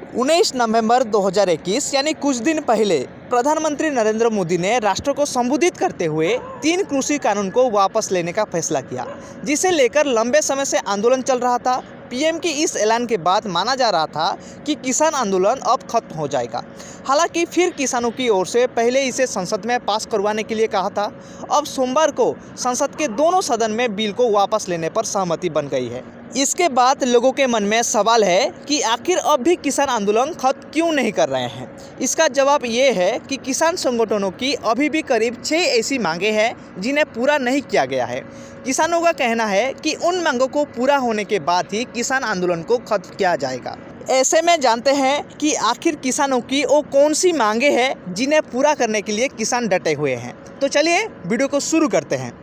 19 नवंबर 2021 यानी कुछ दिन पहले प्रधानमंत्री नरेंद्र मोदी ने राष्ट्र को संबोधित करते हुए 3 कृषि कानून को वापस लेने का फैसला किया, जिसे लेकर लंबे समय से आंदोलन चल रहा था। पीएम की इस ऐलान के बाद माना जा रहा था कि किसान आंदोलन अब खत्म हो जाएगा। हालांकि फिर किसानों की ओर से पहले इसे संसद में पास करवाने के लिए कहा था। अब सोमवार को संसद के दोनों सदन में बिल को वापस लेने पर सहमति बन गई है। इसके बाद लोगों के मन में सवाल है कि आखिर अब भी किसान आंदोलन खत्म क्यों नहीं कर रहे हैं। इसका जवाब ये है कि किसान संगठनों की अभी भी करीब 6 ऐसी मांगे हैं जिन्हें पूरा नहीं किया गया है। किसानों का कहना है कि उन मांगों को पूरा होने के बाद ही किसान आंदोलन को खत्म किया जाएगा। ऐसे में जानते हैं कि आखिर किसानों की वो कौन सी मांगे हैं जिन्हें पूरा करने के लिए किसान डटे हुए हैं। तो चलिए वीडियो को शुरू करते हैं।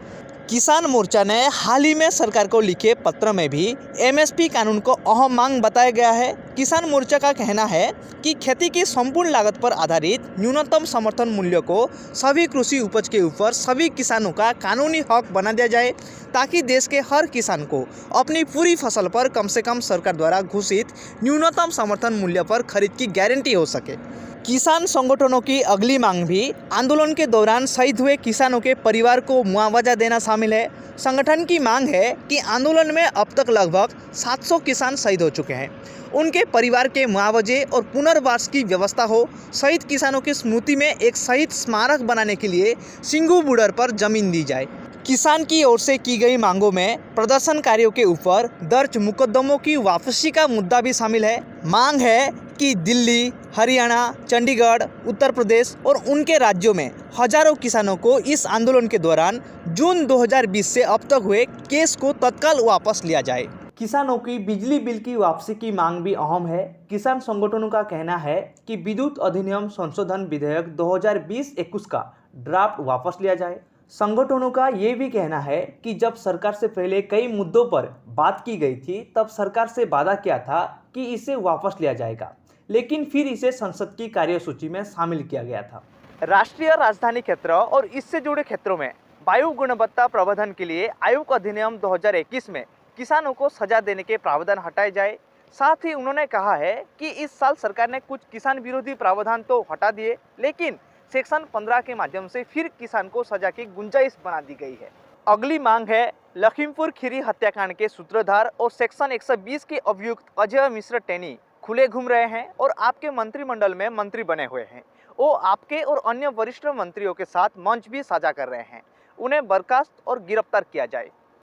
किसान मोर्चा ने हाल ही में सरकार को लिखे पत्र में भी एमएसपी कानून को अहम मांग बताया गया है। किसान मोर्चा का कहना है कि खेती की संपूर्ण लागत पर आधारित न्यूनतम समर्थन मूल्य को सभी कृषि उपज के ऊपर सभी किसानों का कानूनी हक बना दिया जाए, ताकि देश के हर किसान को अपनी पूरी फसल पर कम से कम सरकार द्वारा घोषित न्यूनतम समर्थन मूल्य पर खरीद की गारंटी हो सके। किसान संगठनों की अगली मांग भी आंदोलन के दौरान शहीद हुए किसानों के परिवार को मुआवजा देना शामिल है। संगठन की मांग है कि आंदोलन में अब तक लगभग 700 किसान शहीद हो चुके हैं। उनके परिवार के मुआवजे और पुनर्वास की व्यवस्था हो। शहीद किसानों की स्मृति में एक शहीद स्मारक बनाने के लिए सिंगू बॉर्डर पर जमीन दी जाए। किसान की ओर से की गई मांगों में प्रदर्शनकारियों के ऊपर दर्ज मुकदमों की वापसी का मुद्दा भी शामिल है। मांग है कि दिल्ली, हरियाणा, चंडीगढ़, उत्तर प्रदेश और उनके राज्यों में हजारों किसानों को इस आंदोलन के दौरान जून 2020 से अब तक हुए केस को तत्काल वापस लिया जाए। किसानों की बिजली बिल की वापसी की मांग भी अहम है। किसान संगठनों का कहना है कि विद्युत अधिनियम संशोधन विधेयक 2020-21 का ड्राफ्ट वापस लिया जाए। संगठनों का ये भी कहना है कि जब सरकार से पहले कई मुद्दों पर बात की गई थी, तब सरकार से वादा किया था कि इसे वापस लिया जाएगा, लेकिन फिर इसे संसद की कार्यसूची में शामिल किया गया था। राष्ट्रीय राजधानी क्षेत्र और इससे जुड़े क्षेत्रों में वायु गुणवत्ता प्रबंधन के लिए आयुक्त अधिनियम 2021 में किसानों को सजा देने के प्रावधान हटाए जाए। साथ ही उन्होंने कहा है कि इस साल सरकार ने कुछ किसान विरोधी प्रावधान तो हटा दिए, लेकिन सेक्शन 15 के माध्यम से फिर किसान को सजा की गुंजाइश बना दी गई है। अगली मांग है लखीमपुर खीरी हत्याकांड के सूत्रधार और सेक्शन 120 के अभियुक्त अजय मिश्र टेनी खुले घूम रहे हैं और आपके मंत्रिमंडल में मंत्री बने हुए हैं। वो आपके और अन्य वरिष्ठ मंत्रियों के साथ मंच भी साझा कर रहे हैं। उन्हें बर्खास्त और गिरफ्तार किया जाए।